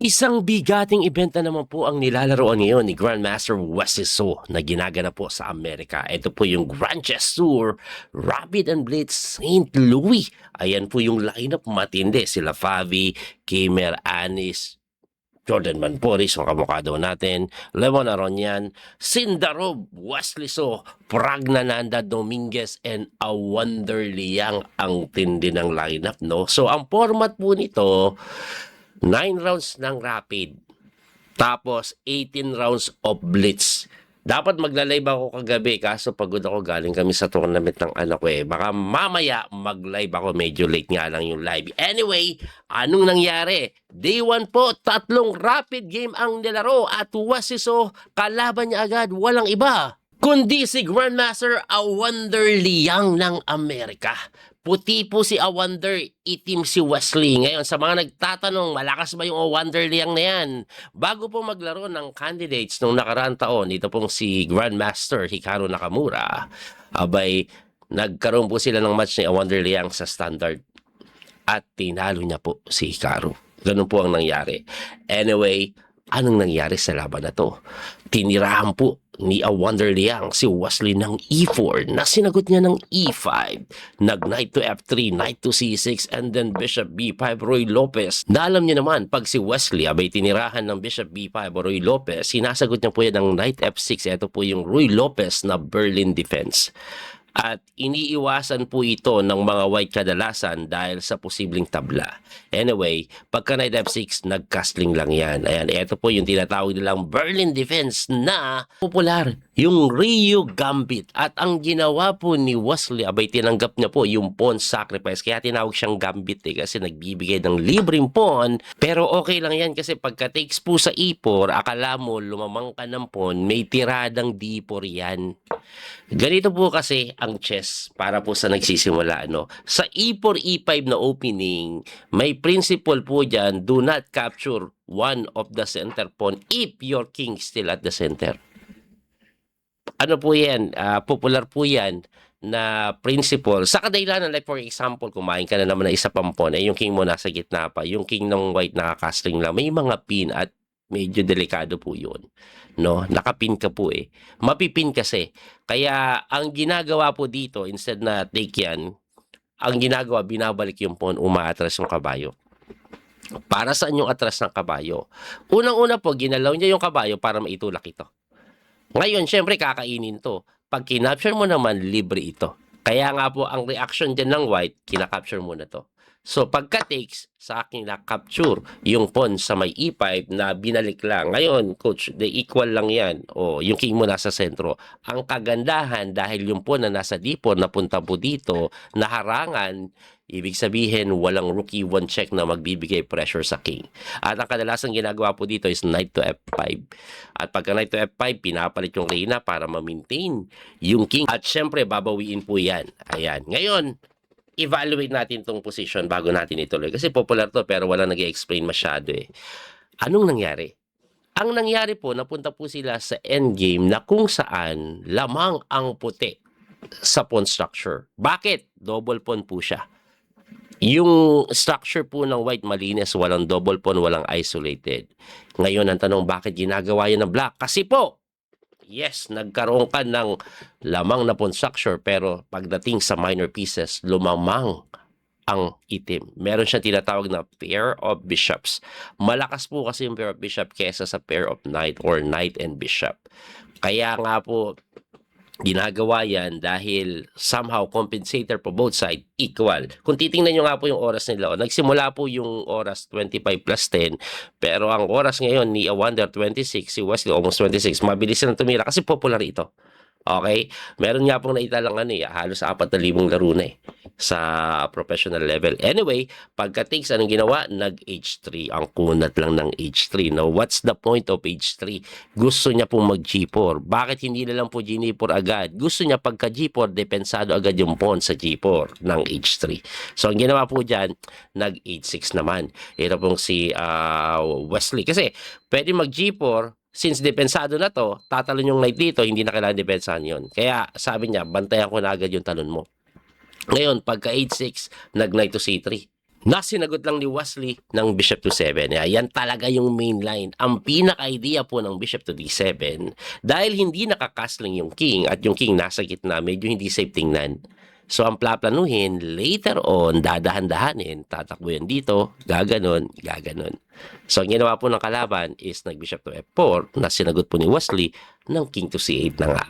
Isang bigating event na naman po ang nilalaroan ngayon ni Grandmaster Wesley So na ginagana po sa Amerika. Ito po yung Grand Chess Tour, Rapid and Blitz St. Louis. Ayan po yung lineup matindi. Sila Favi, Kimer, Anis, Jordan Manporis, ang kamukha daw natin, Lemon Aronyan, Sindarob, Wesley So, Pragnananda Dominguez, and a Wonder Liang ang tindi ng lineup, no? So, ang format po nito, 9 rounds ng rapid, tapos 18 rounds of blitz. Dapat magla-live ako kagabi, kaso pagod ako, galing kami sa tournament ng anak ko eh. Baka mamaya mag-live ako, medyo late nga lang yung live. Anyway, anong nangyari? Day 1 po, 3 rapid game ang nilaro at Wasiso, kalaban niya agad, walang iba kundi si Grandmaster A Wonder Liang ng Amerika. Puti po si A Wonder, itim si Wesley. Ngayon, sa mga nagtatanong, malakas ba yung A Wonder Liang na yan? Bago po maglaro ng candidates nung nakaraang taon, ito pong si Grandmaster Hikaru Nakamura, abay, nagkaroon po sila ng match ni A Wonder Liang sa standard at tinalo niya po si Hikaru. Ganun po ang nangyari. Anyway, anong nangyari sa laban na to? Tinirahan po ni A Wonder Liang si Wesley ng E4 na sinagot niya ng E5. Nag-knight to F3, knight to C6, and then Bishop B5 Roy Lopez. Na alam niyo naman, pag si Wesley abay tinirahan ng Bishop B5 Roy Lopez, sinasagot niya po yan ng knight F6. Ito po yung Roy Lopez na Berlin defense. At iniiwasan po ito ng mga white kadalasan dahil sa posibleng tabla. Anyway, pagka knight F6, nag-castling lang yan. Ayan, ito po yung tinatawag nilang Berlin defense na popular, yung Ryu Gambit. At ang ginawa po ni Wesley, abay tinanggap niya po yung pawn sacrifice. Kaya tinawag siyang Gambit kasi nagbibigay ng libreng pawn. Pero okay lang yan kasi pagka takes po sa E4, akala mo lumamang ka ng pawn, may tiradang D4 yan. Ganito po kasi ang chess para po sa nagsisimula. Sa E4, E5 na opening, may principle po dyan, do not capture one of the center pawn if your king still at the center. Ano po yan? Popular po yan na principle. Sa kadahilanan, like for example, kumain ka na naman ng isa pang pawn, yung king mo nasa gitna pa, yung king ng white nakakastring lang, may mga pin at medyo delikado po yun. Nakapin ka po eh. Mapipin kasi. Kaya ang ginagawa po dito, instead na take yan, ang ginagawa, binabalik yung pawn, umaatras yung kabayo. Para saan yung atras ng kabayo? Unang-una po, ginalaw niya yung kabayo para maitulak ito. Ngayon, syempre, kakainin to. Pag kinapture mo naman, libre ito. Kaya nga po, ang reaction dyan ng white, kinakapture mo na to. So, pagka-takes, sa akin na-capture yung pawn sa may E5 na binalik lang. Ngayon, coach, the equal lang yan. O, yung king mo nasa sentro. Ang kagandahan, dahil yung pawn na nasa D4, napunta po dito, naharangan, ibig sabihin, walang rookie one check na magbibigay pressure sa king. At ang kadalasang ginagawa po dito is knight to F5. At pagka knight to F5, pinapalit yung reyna para ma-maintain yung king. At syempre, babawiin po yan. Ayan. Ngayon, evaluate natin tong position bago natin ituloy. Kasi popular to pero wala nag-explain masyado eh. Anong nangyari? Ang nangyari po, napunta po sila sa endgame na kung saan lamang ang puti sa pawn structure. Bakit? Double pawn po siya. Yung structure po ng white malinis, walang double pawn, walang isolated. Ngayon, ang tanong, bakit ginagawa yan ng black? Kasi po, yes, nagkaroon ka ng lamang na pawn structure pero pagdating sa minor pieces, lumamang ang itim. Meron siya tinatawag na pair of bishops. Malakas po kasi yung pair of bishop kesa sa pair of knight or knight and bishop. Kaya nga po, ginagawa yan dahil somehow compensator po both side equal. Kung titingnan nyo nga po yung oras nila, nagsimula po yung oras 25 plus 10, pero ang oras ngayon ni A Wonder 26, si Wesley almost 26, mabilis na tumira kasi popular ito. Okay? Meron nga pong naitalang halos 4,000 laro na sa professional level. Anyway, pagka-takes, anong ginawa? Nag-H3. Ang kunat lang ng H3. Now, what's the point of H3? Gusto niya pong mag-G4. Bakit hindi na lang po G4 agad? Gusto niya pagka-G4, depensado agad yung pawn sa G4 ng H3. So, ang ginawa po dyan, nag-H6 naman. Ito pong si Wesley. Kasi, pwede mag-G4, since depensado na to, tatalon yung knight dito, hindi na kailangan depensahan yun. Kaya sabi niya, bantayan ko na agad yung talon mo. Ngayon, pagka 8-6, nag-knight to C3. na sinagot lang ni Wesley ng bishop to 7. Yan talaga yung main line. Ang pinaka-idea po ng bishop to d7, dahil hindi nakakastling yung king at yung king nasa gitna, medyo hindi safe tingnan. So ang plaplanuhin, later on, dadahan-dahanin, tatakbo yan dito, gaganon, gaganon. So ang ginawa po ng kalaban is nag-bishop to f4 na sinagot po ni Wesley ng king to c8 na nga.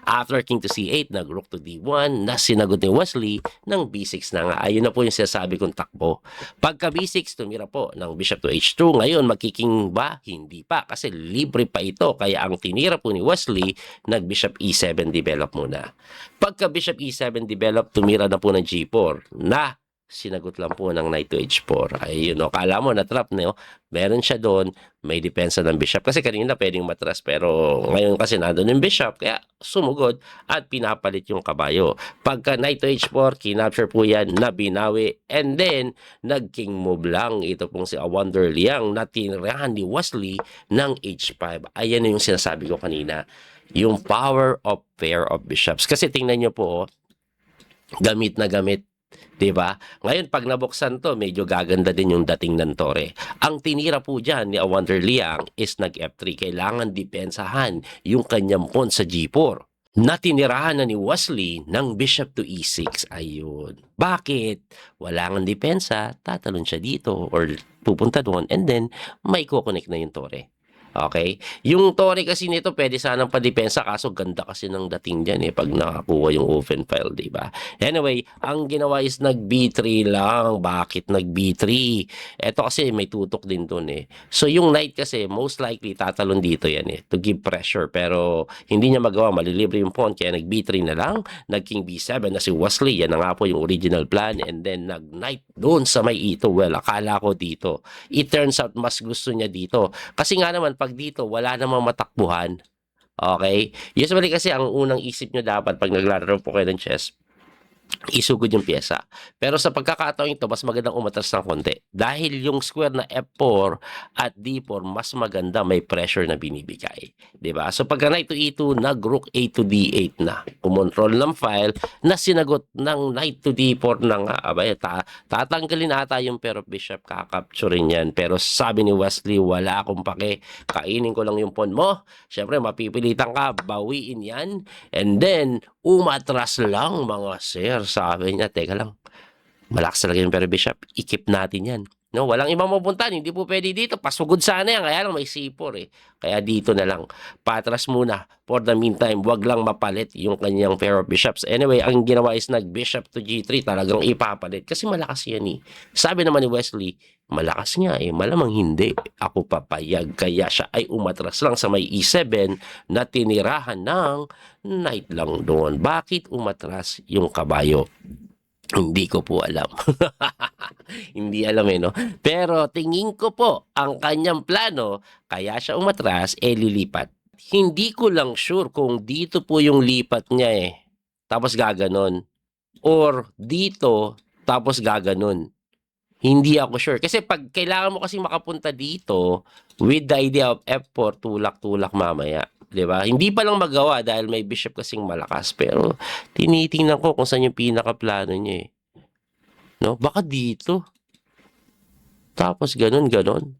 After king to c8, nag-rook to d1 na sinagot ni Wesley ng b6 na nga. Ayun na po yung sinasabi kong takbo. Pagka b6, tumira po ng bishop to h2. Ngayon, magkiking ba? Hindi pa. Kasi libre pa ito. Kaya ang tinira po ni Wesley, nag-bishop e7 develop muna. Pagka bishop e7 develop, tumira na po ng g4 na sinagot lang po ng knight to h4. Ayun, no? Kala mo, na-trap, no? Meron siya doon, may depensa ng bishop. Kasi kanina pwedeng matras, pero ngayon kasi nandun yung bishop, kaya sumugod at pinapalit yung kabayo. Pagka knight to h4, kinapture po yan, nabinawi, and then, nag-king move lang. Ito pong si Wonder Liang na tinirahan ni Wesley ng h5. Ayan na yung sinasabi ko kanina. Yung power of pair of bishops. Kasi tingnan nyo po, gamit na gamit. Diba? Ngayon, pag nabuksan to, medyo gaganda din yung dating ng tore. Ang tinira po dyan ni Wonder Liang is nag-F3. Kailangan depensahan yung kanyang pawn sa G4. Na tinirahan na ni Wesley ng bishop to E6. Ayun. Bakit? Wala nga depensa, tatalon siya dito or pupunta doon and then may kukonek na yung tore. Okay? Yung tore kasi nito, pwede sanang padepensa kaso ganda kasi ng dating dyan pag nakakuha yung open file, diba? Anyway, ang ginawa is nag-B3 lang. Bakit nag-B3? Ito kasi may tutok din dun So yung knight kasi, most likely tatalon dito yan to give pressure. Pero hindi niya magawa, malilibre yung pawn. Kaya nag-B3 na lang. Nag-King B7 na si Wesley. Yan na nga po yung original plan. And then nag-knight doon sa may ito. Well, akala ko dito. It turns out, mas gusto niya dito. Kasi nga naman, pag dito, wala namang matakbuhan. Okay? Usually kasi, ang unang isip nyo dapat pag naglalaro po kayo ng chess, isugod yung pyesa. Pero sa pagkakataon ito, mas magandang umatras ng konti. Dahil yung square na F4 at D4, mas maganda, may pressure na binibigay. Diba? So pagka knight to E2, nag-rook A to D8 na. Kumontrol ng file na sinagot ng knight to D4 na nga. Abay, tatanggalin ata yung pair of bishop, kakapturin yan. Pero sabi ni Wesley, wala akong pake. Kainin ko lang yung pawn mo. Siyempre, mapipilitan ka, bawiin yan. And then, umatras lang mga sir. Sabi niya, teka lang, malakas talaga yung pair of bishop, i-keep natin yan. No, walang ibang mapuntahan, hindi po pwede dito. Pasugod sana yan, kaya lang may C4 Kaya dito na lang. Patras muna. For the meantime, wag lang mapalit yung kanyang pair of bishops. Anyway, ang ginawa is nag-bishop to G3, talagang ipapalit. Kasi malakas yan Sabi naman ni Wesley, malakas nga malamang hindi. Ako papayag. Kaya siya ay umatras lang sa may E7 na tinirahan ng knight lang doon. Bakit umatras yung kabayo? Hindi ko po alam. Hindi alam no? Pero tingin ko po, ang kanyang plano, kaya siya umatras, lilipat. Hindi ko lang sure kung dito po yung lipat niya tapos gaganon. Or dito, tapos gaganon. Hindi ako sure. Kasi pag kailangan mo kasi makapunta dito, with the idea of F4, tulak-tulak mamaya. Diba? Hindi pa lang magawa dahil may bishop kasing malakas. Pero tinitingnan ko kung saan yung pinaka-plano niya No? Baka dito. Tapos ganun.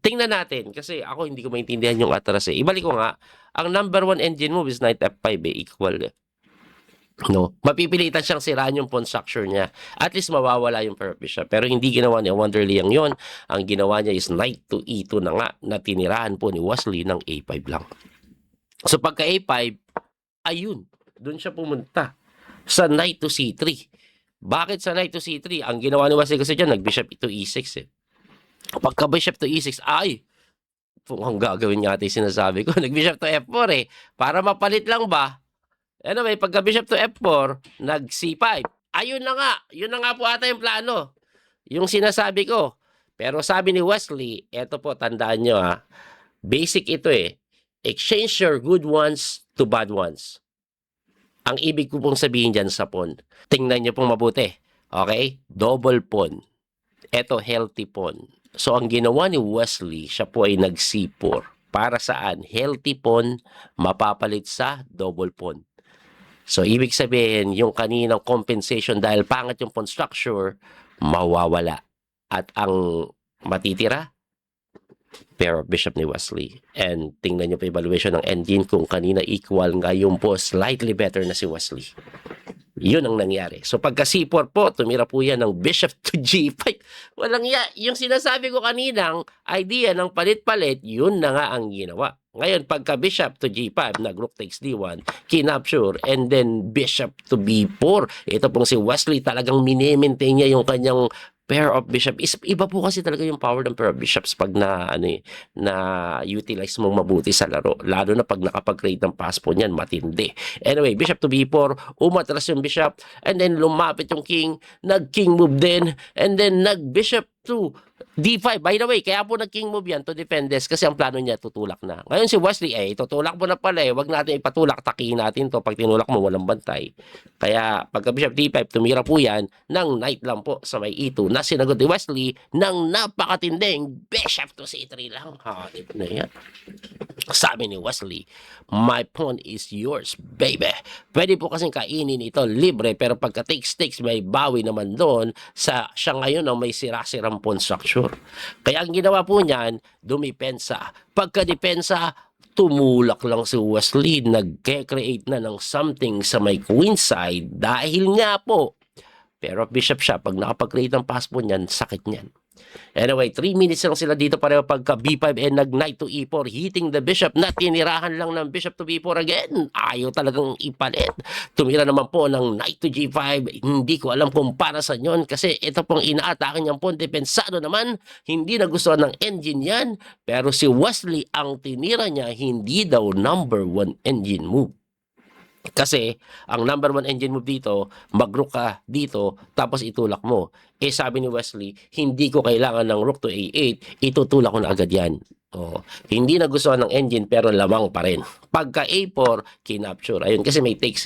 Tingnan natin. Kasi ako hindi ko maintindihan yung atras Ibalik ko nga. Ang number 1 engine move is knight F5 equal No? Mapipilitan siyang siraan yung pawn structure niya. At least mawawala yung pair of bishop. Pero hindi ginawa ni Wonder Liang yon. Ang ginawa niya is knight to E2 na nga na tinirahan po ni Wesley ng A5 lang. So pagka A5, ayun, doon siya pumunta sa knight to C3. Bakit sa knight to C3? Ang ginawa ni Wesley kasi dyan, nag-bishop to E6 Pagka bishop to E6, ay, ang gagawin niya yung sinasabi ko, nag-bishop to F4 para mapalit lang ba? Anyway, pagka bishop to F4, nag-C5. Ayun na nga, yun na nga po ata yung plano. Yung sinasabi ko. Pero sabi ni Wesley, eto po, tandaan nyo basic ito exchange your good ones to bad ones. Ang ibig ko pong sabihin dyan sa pawn, tingnan nyo pong mabuti. Okay? Double pawn. Ito, healthy pawn. So, ang ginawa ni Wesley, siya po ay nag-C4. Para saan? Healthy pawn, mapapalit sa double pawn. So, ibig sabihin, yung kaninang compensation dahil pangat yung pawn structure, mawawala. At ang matitira, pair of bishop ni Wesley. And tingnan nyo pa evaluation ng engine kung kanina equal, ngayon po slightly better na si Wesley. Yun ang nangyari. So pagka C4 po, tumira po yan ng bishop to G5. Walang yung sinasabi ko kaninang idea ng palit-palit, yun na nga ang ginawa. Ngayon, pagka bishop to G5, nag-rook takes D1, kinapture, and then bishop to B4. Ito pong si Wesley, talagang mini-maintain niya yung kanyang pair of bishop. Iba po kasi talaga yung power ng pair of bishops pag na utilize mong mabuti sa laro. Lalo na pag nakapag-create ng pass pawn yan, matindi. Anyway, bishop to B4, umatras yung bishop, and then lumapit yung king, nag-king move din, and then nag-bishop to D5. By the way, kaya po nag-king move yan to defend this kasi ang plano niya tutulak na. Ngayon si Wesley, tutulak mo na pala wag natin ipatulak, takihin natin to. Pag tinulak mo, walang bantay. Kaya pagka bishop D5, tumira po yan ng knight lang po sa may E2 na sinagot ni Wesley ng napakatinding bishop to C3 lang. Di ba na yan? Sabi ni Wesley, my pawn is yours, baby. Pwede po kasing kainin ito libre, pero pagka takes, may bawi naman doon sa siya ngayon ang may sira-sirang pawn structure. Kaya ang ginawa po niyan, dumipensa. Pagka-depensa, tumulak lang si Wesley, nag-create na ng something sa may queen side dahil nga po, pero bishop siya, pag nakapag-create ng pass pawn niyan, sakit niyan. Anyway, 3 minutes lang sila dito pareho pagka B5 and nag-knight to E4, hitting the bishop na tinirahan lang ng bishop to B4 again. Ayaw talagang ipalit. Tumira naman po ng knight to G5. Hindi ko alam kung para sa yon kasi ito pong inaatake niyang pawn, depensado naman. Hindi nagustuhan ng engine yan. Pero si Wesley, ang tinira niya, hindi daw number 1 engine move. Kasi, ang number 1 engine move dito, mag-rook ka dito, tapos itulak mo. Sabi ni Wesley, hindi ko kailangan ng rook to A8, itutulak ko na agad yan. Hindi nagustuhan ng engine, pero lamang pa rin. Pagka A4, kinapture. Ayun, kasi may takes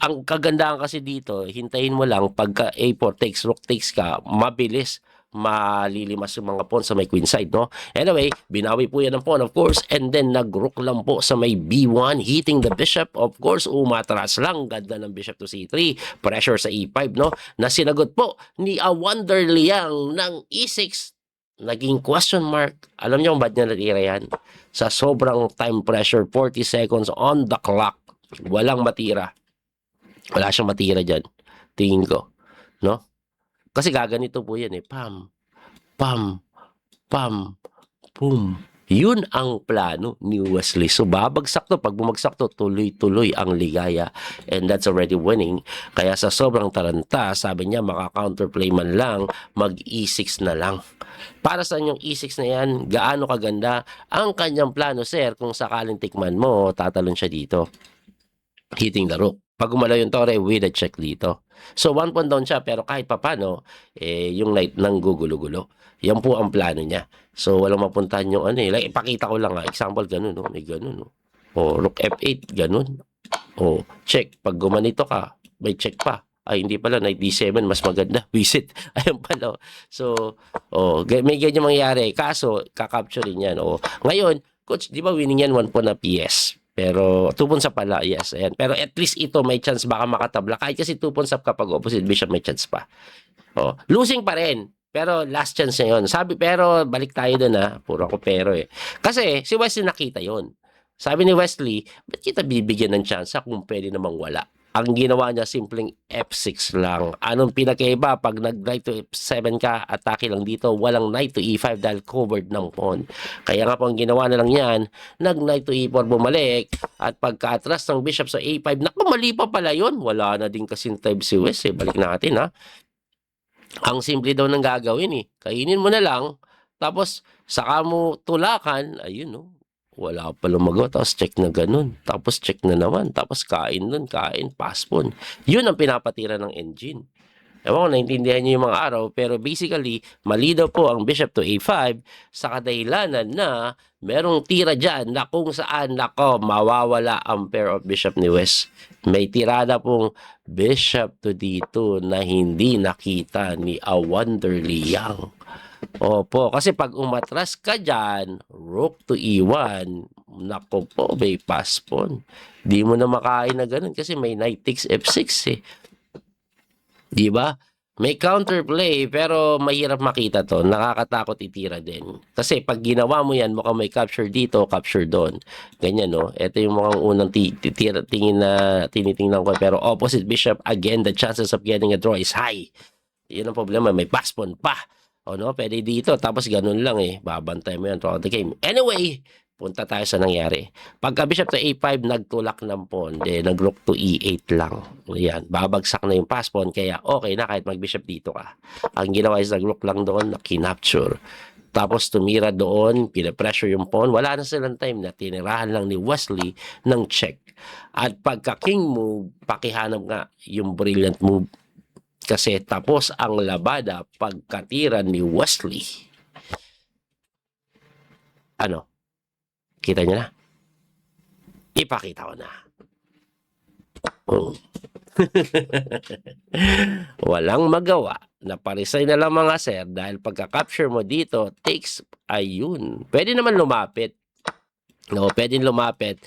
Ang kagandahan kasi dito, hintayin mo lang, pagka A4 takes, rook takes ka, mabilis malilimas yung mga pawn sa may queen side, no? Anyway, binawi po yan ng pawn, of course, and then nag-rook lang po sa may B1, hitting the bishop, of course, umatras lang, ganda ng bishop to C3, pressure sa E5, no? Na sinagot po ni Wonder Liang ng E6, naging question mark. Alam niyo kung ba't niya natira yan? Sa sobrang time pressure, 40 seconds on the clock, walang matira. Wala siyang matira dyan, tingin ko, no? Kasi gaganito po yan Pam, pam, pam, boom. Yun ang plano ni Wesley. So babagsak to. Pag bumagsak to, tuloy-tuloy ang ligaya. And that's already winning. Kaya sa sobrang taranta, sabi niya, maka-counterplay man lang, mag-E6 na lang. Para sa yung E6 na yan, gaano kaganda ang kanyang plano, sir, kung sakaling tikman mo, tatalon siya dito. Hitting the rook. Pag gumalaw yung tore, with a check dito. So, 1 pawn down siya, pero kahit papano, yung knight nang gugulo-gulo. Yan po ang plano niya. So, walang mapuntahan yung like, ipakita ko lang example, ganun, may ganun, rook F8, ganun. Check. Pag gumanito ka, may check pa. Ay, hindi pala, knight D7, mas maganda. Visit. Ayun pala. So, may ganyan mangyari. Kaso, kakapturein yan. Ngayon, coach, di ba winning yan 1 pawn na PS? Pero 2 pawns up pala, yes. Ayan. Pero at least ito may chance baka makatabla. Kahit kasi 2 pawns up kapag opposite bishop may chance pa. Losing pa rin. Pero last chance na yun. Pero balik tayo doon Puro ako pero Kasi si Wesley nakita yon. Sabi ni Wesley, ba't kita bibigyan ng chance kung pwede namang wala? Ang ginawa niya, simpleng F6 lang. Anong pinakaiba? Pag nag-knight to F7 ka, atake lang dito, walang knight to E5 dahil covered ng pawn. Kaya nga po, ang ginawa na lang yan, nag-knight to E4 bumalik, at pagka-atras ng bishop sa A5, naku, mali pa pala yun. Wala na din kasing type si West. Balik natin, Ang simple daw ng gagawin, kainin mo na lang, tapos saka mo tulakan, ayun, wala pa lumago, tapos check na ganun, tapos check na naman, tapos kain nun, pass pawn. Yun ang pinapatira ng engine. Ewan ko, naintindihan niyo yung mga araw, pero basically, mali daw po ang bishop to A5 sa kadahilanan na merong tira dyan na kung saan, mawawala ang pair of bishop ni West. May tirada pong bishop to D2 na hindi nakita ni Wonder Liang. Opo, kasi pag umatras ka dyan, rook to E1, nako po, may pass pawn. Di mo na makain na ganun kasi may knight takes F6 Di ba? May counterplay pero mahirap makita to. Nakakatakot itira din. Kasi pag ginawa mo yan, mukhang may capture dito, capture doon. Ganyan, no? Ito yung mukhang unang tingin na tinitingnan ko. Pero opposite bishop, again, the chances of getting a draw is high. Yun ang problema. May pass pawn pa. O no? Pwede dito. Tapos ganun lang eh. Babantay mo yan throughout the game. Anyway, punta tayo sa nangyari. Pagka bishop to a5, nagtulak ng pawn. Then, nag-rook to e8 lang. Ayan, babagsak na yung pass pawn. Kaya okay na kahit mag-bishop dito ka. Ang ginawa is nag-rook lang doon, kinapture. Tapos tumira doon, pinapressure yung pawn. Wala na silang time na tinirahan lang ni Wesley ng check. At pagka king move, pakihanap nga yung brilliant move. Kasi tapos ang labada pagkatira ni Wesley. Ano? Kita niyo na? Ipakita ko na. Walang magawa. Naparisay na lang mga sir dahil pagka-capture mo dito, takes, ayun. Pwede naman lumapit. No, pwede lumapit.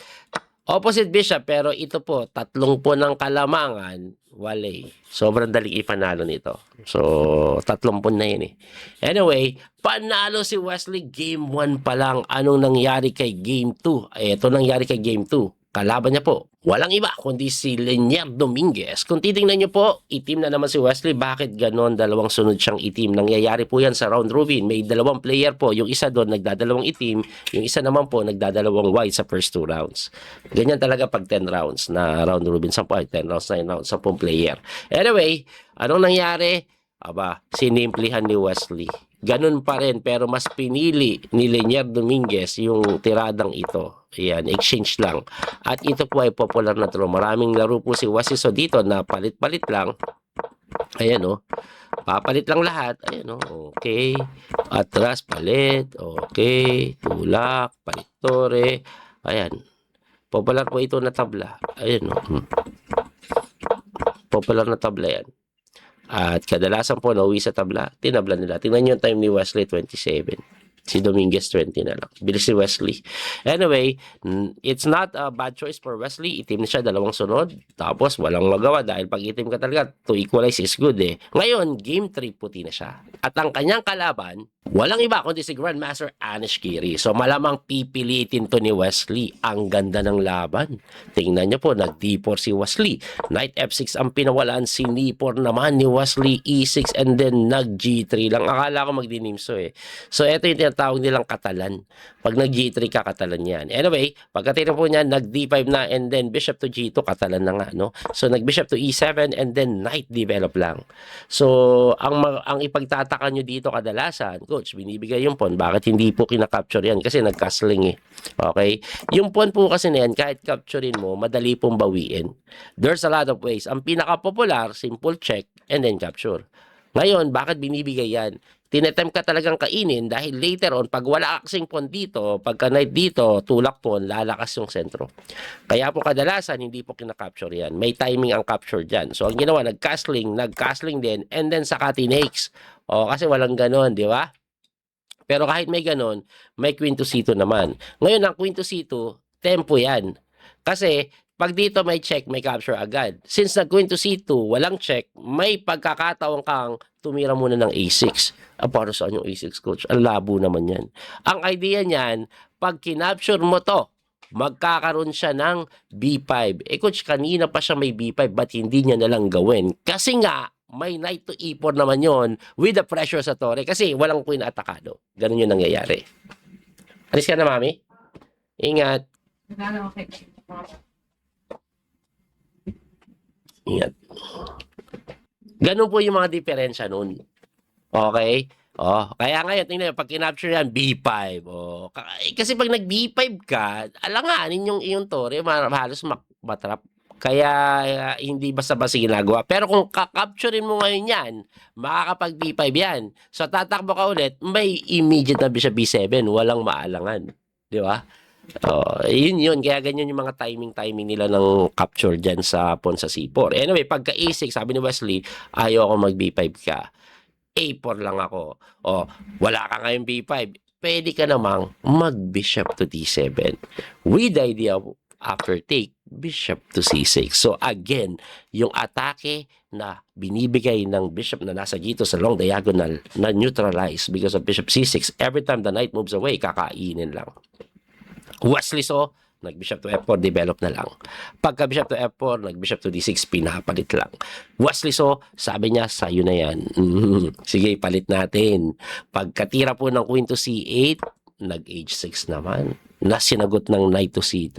Opposite bishop, pero ito po, 3 po ng kalamangan, wala eh. Sobrang daling ipanalo nito. So, 3 po na yun eh. Anyway, panalo si Wesley game 1 pa lang. Anong nangyari kay game 2? Ito nangyari kay game 2. Kalaban niya po, walang iba kundi si Lenier Dominguez. Kung titingnan niyo po, itim na naman si Wesley. Bakit ganon? Dalawang sunod siyang itim. Nangyayari po yan sa round robin. May 2 player po. Yung isa doon nagdadalawang itim. Yung isa naman po nagdadalawang white sa first 2 rounds. Ganyan talaga pag 10 rounds na round robin. 10 rounds, 9 rounds, 10 player. Anyway, anong nangyari? Aba, sinimplihan ni Wesley. Ganun pa rin, pero mas pinili ni Lenier Dominguez yung tiradang ito. Ayan, exchange lang. At ito po ay popular na draw. Maraming laro po si Wesley. So dito na palit-palit lang. Ayan o. Papalit lang lahat. Ayan o. Okay. Atras, palit. Okay. Tulak, palit tore. Ayan. Popular po ito na tabla. Ayan o. Popular na tabla yan. At kadalasan po nauwi sa tabla, tinabla nila. Tingnan nyo yung time ni Wesley, 27. Si Dominguez, 20 na lang. Bilis si Wesley. Anyway, it's not a bad choice for Wesley. Itim na siya, 2 sunod. Tapos, walang magawa dahil pag itim ka talaga, to equalize is good eh. Ngayon, game 3, puti na siya. At ang kanyang kalaban, walang iba kundi si Grandmaster Anish Giri. So, malamang pipilitin to ni Wesley. Ang ganda ng laban. Tingnan niyo po, nag-D4 si Wesley. Knight F6 ang pinawalaan. Si Nipor naman ni Wesley, E6 and then nag-G3 lang. Akala ko magdinimso eh. So, ito yung tinatawag nilang katalan. Pag nag-G3 ka, katalan yan. Anyway, pagkatira po niya, nag-D5 na and then bishop to G2, katalan na nga, no? So, nag-bishop to E7 and then knight develop lang. So, ang ipagtataka nyo dito kadalasan, coach, binibigay yung pawn. Bakit hindi po kinakapture yan? Kasi nag-castling eh. Okay? Yung pawn po kasi na yan, kahit capturein mo, madali pong bawiin. There's a lot of ways. Ang pinaka-popular, simple check and then capture. Ngayon, bakit binibigay yan? Tinetempt ka talagang kainin dahil later on, pag wala kasing pawn dito, pagka knight dito, tulak pawn, lalakas yung sentro. Kaya po kadalasan, hindi po kinakapture yan. May timing ang capture dyan. So, ang ginawa, nag-castling din, and then saka tinakes. O, kasi walang ganon, di ba? Pero kahit may ganon, may queen to c2 naman. Ngayon, ang queen to c2, tempo yan. Kasi, pag dito may check, may capture agad. Since nag-queen to c2, walang check, may pagkakataon kang tumira muna ng a6. Para saan yung a6, coach? Ang labo naman yan. Ang idea niyan, pag kinapture mo to, magkakaroon siya ng b5. Coach, kanina pa siya may b5, ba't hindi niya nalang gawin? Kasi nga, may knight to e4 naman yon with the pressure sa tore. Kasi walang queen atakado. Ganun yung nangyayari. Alis ka na, mami? Ingat. Ingat. Ganun po yung mga diferensya nun. Okay? Oh, kaya ngayon, tingnan pag kinapture yan, B5. Oh, kasi pag nag-B5 ka, alanganin yung iyong tore, halos matrap. Kaya hindi basta-basta ginagawa. Pero kung kakapturein mo ngayon yan, makakapag B5 yan. So tatakbo ka ulit, may immediate na bishop B7, walang maalangan. Di ba? Yun. Kaya ganyan yung mga timing nila ng capture dyan sa pawn sa C4. Anyway, pagka A6, sabi ni Wesley, ayaw ako mag B5 ka. A4 lang ako. Wala ka ngayon B5. Pwede ka namang mag bishop to D7. With the idea of after take, bishop to c6. So again, yung atake na binibigay ng bishop na nasa dito sa long diagonal na neutralized because of bishop c6, every time the knight moves away, kakainin lang. Wesley So, nag-bishop to f4, develop na lang. Pagka bishop to f4, nag-bishop to d6, pinapalit lang. Wesley So, sabi niya, sa'yo na yan. Sige, palit natin. Pagkatira po ng queen to c8, nag-h6 naman. Na sinagot ng knight to c3.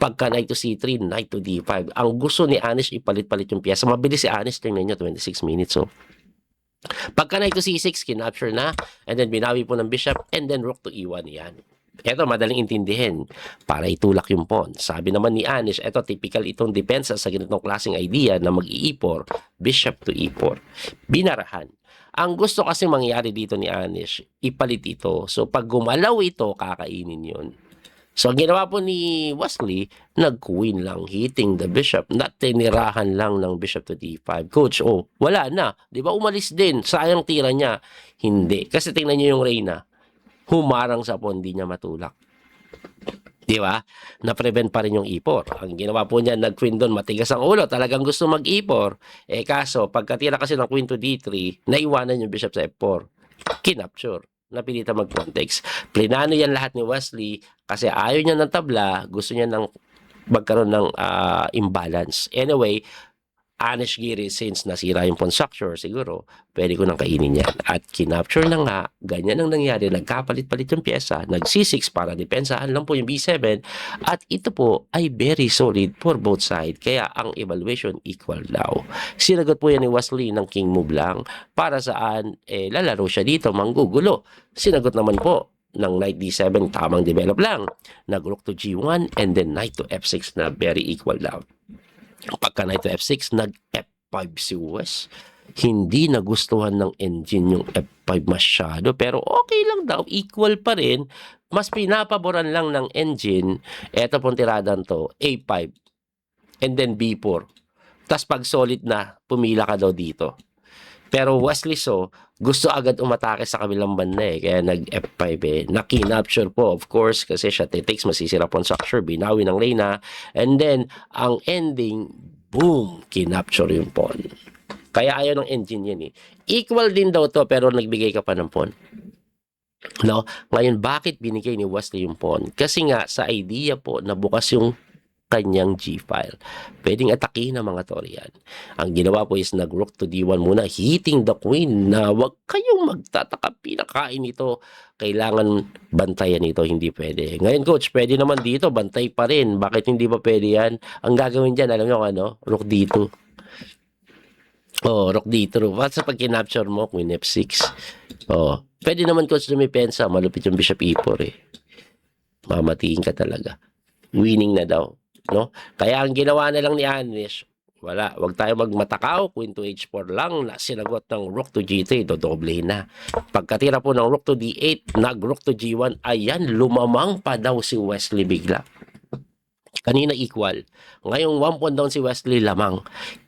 Pagka knight to c3, knight to d5. Ang gusto ni Anish, ipalit-palit yung piyesa. Mabilis si Anish, tingnan nyo, 26 minutes. So, pagka knight to c6, kinapture na. And then, binawi po ng bishop. And then, rook to e1 yan. Ito, madaling intindihin para itulak yung pawn. Sabi naman ni Anish, ito, typical itong depensa sa ganitong klaseng idea na mag-i-e4, bishop to e4. Binarahan. Ang gusto kasi mangyari dito ni Anish, ipalit ito. So, pag gumalaw ito, kakainin yun. So, ang ginawa po ni Wesley, nag-queen lang, hitting the bishop. Not tinirahan lang ng bishop to d5. Coach, oh, wala na. Di ba umalis din? Sayang tira niya. Hindi. Kasi tingnan niyo yung reyna. Humarang sa pawn, di niya matulak. Di ba? Na-prevent pa rin yung e4. Ang ginawa po niya, nag-queen doon, matigas ang ulo. Talagang gusto mag-e4. Eh kaso, pagkatira kasi ng queen to d3, naiwanan yung bishop sa f4. Kinapture. Napilitan mag-context. Plinano yan lahat ni Wesley kasi ayaw niya ng tabla, gusto niya ng magkaroon ng imbalance. Anyway, Anish Giri, since nasira yung pawn structure, siguro, pwede ko nang kainin yan. At kinapture na nga, ganyan ang nangyari, nagkapalit-palit yung pyesa, nag-C6 para depensahan lang po yung B7, at ito po ay very solid for both sides, kaya ang evaluation equal daw. Sinagot po yan ni Wesley ng king move lang, para saan, lalaro siya dito, manggugulo. Sinagot naman po ng knight d7, tamang develop lang. Nag-rook to g1, and then knight to f6 na very equal daw. Pagka knight to f6, nag-f5 si West. Hindi nagustuhan ng engine yung f5 masyado, pero okay lang daw, equal pa rin. Mas pinapaboran lang ng engine, eto pong tiradan to, a5, and then b4. Tapos pag solid na, pumila ka daw dito. Pero Wesley So, gusto agad umatake sa kabilang banda kaya nag-F5 Nakinapture po, of course, kasi siya takes, masisira pawn structure, binawi ng reyna, and then, ang ending, boom, kinapture yung pawn. Kaya ayaw ng engine yan Equal din daw to, pero nagbigay ka pa ng pawn. No? Ngayon, bakit binigay ni Wesley yung pawn? Kasi nga, sa idea po, na bukas yung kanyang G-file. Pwedeng atakihin ng mga Torian. Ang ginawa po is nag-rook to D1 muna, hitting the queen na wag kayong magtataka, pinakain ito. Kailangan bantayan ito, hindi pwede. Ngayon coach, pwede naman dito, bantay pa rin. Bakit hindi ba pwede yan? Ang gagawin dyan, alam nyo ano? Rook D2. Oh, rook D2. What sa pag kinapture mo, queen F6? Oh, pwede naman coach lumipensa, malupit yung bishop E4 Mamatiin ka talaga. Winning na daw. No? Kaya ang ginawa na lang ni Anish, wala, wag tayo magmatakaw, queen to h4 lang, na sinagot ng rook to g3, dodoble na. Pagkatira po ng rook to d8, nag-rook to g1, ayan, lumamang pa daw si Wesley bigla. Kanina equal. Ngayong 1 pawn down si Wesley, lamang.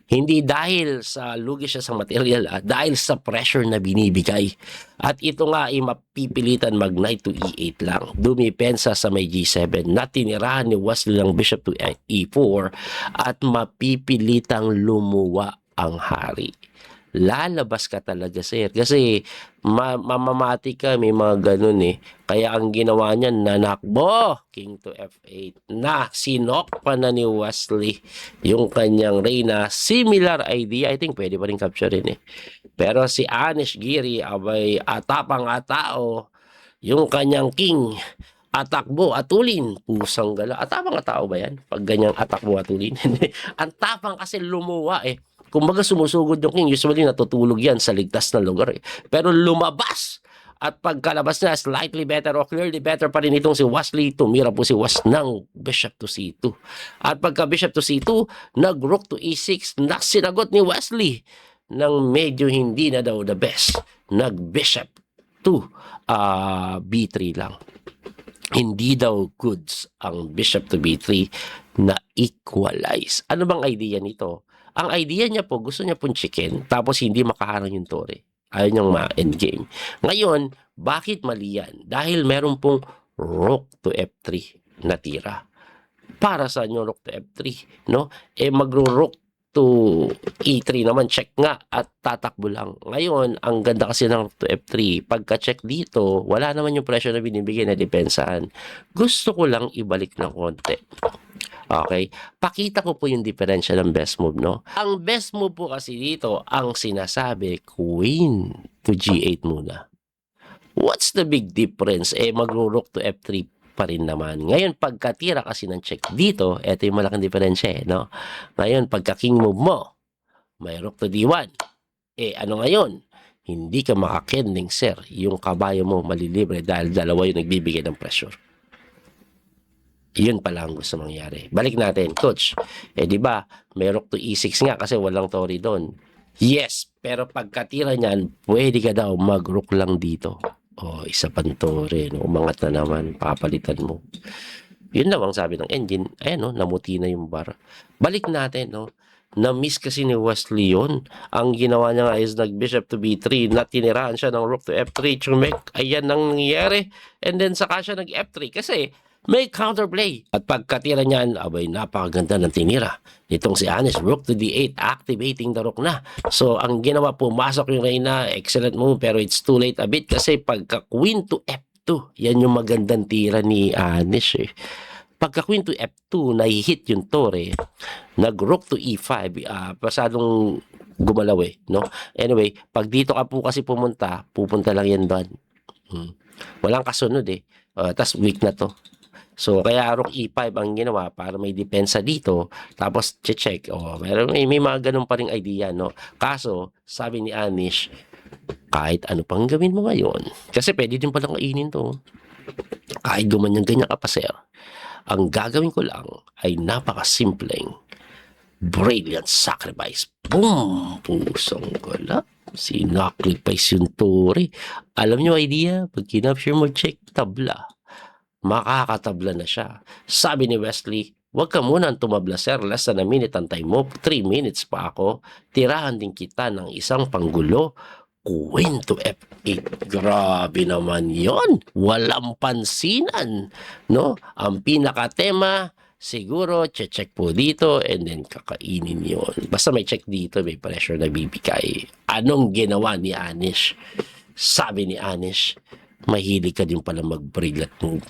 Hindi dahil sa lugi siya sa material, dahil sa pressure na binibigay. At ito nga ay mapipilitan mag knight to e8 lang. Dumipensa sa may g7 na tinirahan ni Wesley ng bishop to e4 at mapipilitang lumuwa ang hari. Lalabas ka talaga, sir. Kasi mamamati ka, may mga ganun Kaya ang ginawa niya, nanakbo, king to f8, na sinok pa na ni Wesley yung kanyang reyna. Similar idea, I think pwede pa rin capturein Pero si Anish Giri, abay, atapang atao, yung kanyang king, atakbo, atulin, pusang gala. Atapang atao ba yan? Pag ganyang atakbo, atulin. Ang tapang kasi lumuwa Kumbaga sumusugod yung king, usually natutulog yan sa ligtas na lugar Pero lumabas. At pagkalabas na, slightly better o clearly better pa rin itong si Wesley. Tumira po si West ng bishop to c2. At pagka bishop to c2, nag-rook to e6, na sinagot ni Wesley ng medyo hindi na daw the best. Nag-bishop to b3 lang. Hindi daw goods ang bishop to b3 na equalize. Ano bang idea nito? Ang idea niya po, gusto niya pong chicken, tapos hindi makaharang yung tore. Ayaw niyang ma-endgame. Ngayon, bakit mali yan? Dahil meron pong rook to f3 na tira. Para sa yung rook to F3, no? Magro-rook to E3 naman, check nga at tatakbo lang. Ngayon, ang ganda kasi ng rook to F3, pagka-check dito, wala naman yung pressure na binibigay na depensahan. Gusto ko lang ibalik ng konti. Okay? Pakita ko po yung diferensya ng best move, no? Ang best move po kasi dito, ang sinasabi, Queen to G8 muna. What's the big difference? Magro-rook to F3 pa rin naman. Ngayon, pagkatira kasi ng check dito, eto yung malaking diferensya, no? Ngayon, pagka king move mo, may rook to D1. Ano ngayon? Hindi ka makakending, sir. Yung kabayo mo malilibre dahil dalawa yung nagbibigay ng pressure. Yun pala ang gusto mangyari. Balik natin, coach. Di ba, may rook to E6 nga kasi walang tori doon. Yes, pero pagkatira niyan, pwede ka daw mag-rook lang dito. Isa pang tore, no? Umangat na naman, papalitan mo. Yun lang ang sabi ng engine. Ayan, no? Namuti na yung bar. Balik natin, no? Na-miss kasi ni Wesley yun. Ang ginawa niya nga is nag-bishop to B3, na tinirahan siya ng rook to F3, chumek. Ayan ang nangyayari. And then saka siya nag-F3 kasi may counterplay. At pagkatira niyan, abay, napakaganda ng tinira. Itong si Anish, rook to D8, activating the rook na. So, ang ginawa, pumasok yung Reyna, excellent move, pero it's too late a bit kasi pagka Queen to F2, yan yung magandang tira ni Anish. Pagka Queen to F2, nahihit yung tore, nag-rook to E5, pasadong gumalaw no? Anyway, pag dito ka po kasi pupunta lang yan doon. Walang kasunod tas weak na to. So, kaya rook E5 ang ginawa para may depensa dito. Tapos, check. May mga ganun pa ring idea, no? Kaso, sabi ni Anish, kahit ano pang gawin mo ngayon, kasi pwede din palang kainin to. Kahit ganyan ka pa, sir. Ang gagawin ko lang ay napakasimpleng brilliant sacrifice. Boom! Pusong ko lang. Sinacrifice yung tore. Alam nyo idea? Pag kinapture mo, check, tabla. Makakatabla na siya. Sabi ni Wesley, huwag ka muna tumabla, sir. Less than a minute ang time mo. 3 minutes pa ako. Tirahan din kita ng isang panggulo. Queen to F8. Grabe naman yon. Walang pansinan. No? Ang pinakatema, siguro, check po dito and then kakainin yon. Basta may check dito, may pressure na bibigay. Anong ginawa ni Anish? Sabi ni Anish, mahilig ka din pala mag-brilliant move.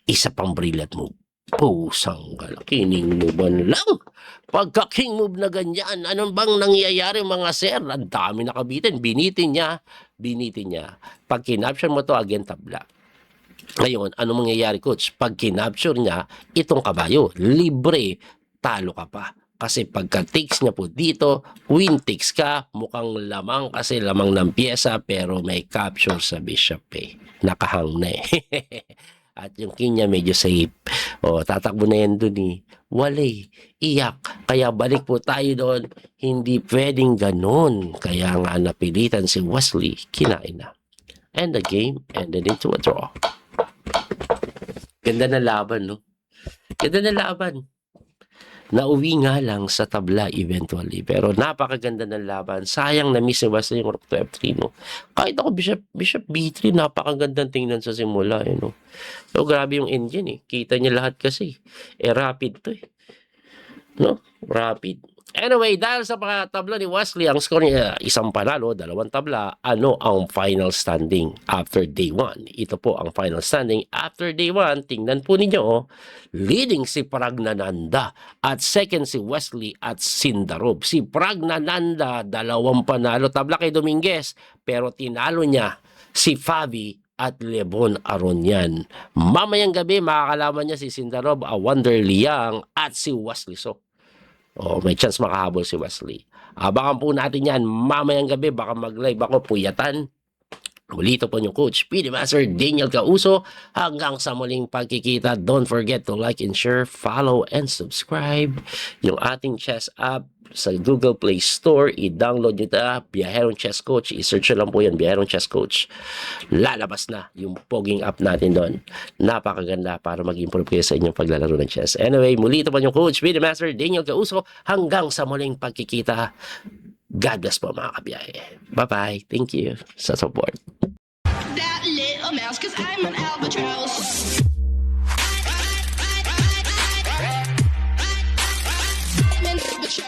Isa pang brilliant move. Pusang kining move lang. Pagka king move na ganyan, anong bang nangyayari mga sir? Ang dami nakabitin. Binitin niya. Pag kinapture mo to, again tabla. Ngayon, ano mangyayari, coach? Pag kinapture niya, itong kabayo, libre, talo ka pa. Kasi pagka takes niya po dito, queen takes ka, mukhang lamang kasi lamang ng pyesa, pero may capture sa bishop Nakahang na At yung king niya medyo safe. Tatakbo na yan dun Walay, iyak. Kaya balik po tayo doon. Hindi pwedeng ganun. Kaya nga napilitan si Wesley, kinain na. And the game ended into a draw. Ganda na laban, no? Ganda na laban. Nauwi nga lang sa tabla eventually. Pero napakaganda ng laban. Sayang na miss ni Wesley yung rook to F3, no? Kahit ako bishop B3, napakagandang tingnan sa simula, no? So, grabe yung engine, Kita niya lahat kasi. Rapid to, no? Rapid. Anyway, dahil sa tabla ni Wesley, ang score niya, isang panalo, 2 tabla, ano ang final standing after day 1? Ito po ang final standing after day 1. Tingnan po ninyo, leading si Pragnananda at second si Wesley at Sindarov. Si Pragnananda, 2 panalo, tabla kay Dominguez, pero tinalo niya si Fabi at Lebon Aronian. Mamayang gabi, makakalaman niya si Sindarov, Wonder Liang at si Wesley So. May chance makahabol si Wesley. Abangan po natin yan mamayang gabi. Baka mag-live ako puyatan. Ulito po yung Coach PD Master Daniel Causo. Hanggang sa muling pagkikita, don't forget to like and share, follow and subscribe. Yung ating chess app sa Google Play Store, i-download nyo ito, Biyaherong Chess Coach. I-search lang po yan, Biyaherong Chess Coach. Lalabas na yung poging app natin doon. Napakaganda para mag-improve kayo sa inyong paglalaro ng chess. Anyway, muli ito po yung Coach PD Master Daniel Causo. Hanggang sa muling pagkikita, God bless po mga kabiyahe. Bye-bye. Thank you sa support. That little mouse, 'cause I'm an albatross.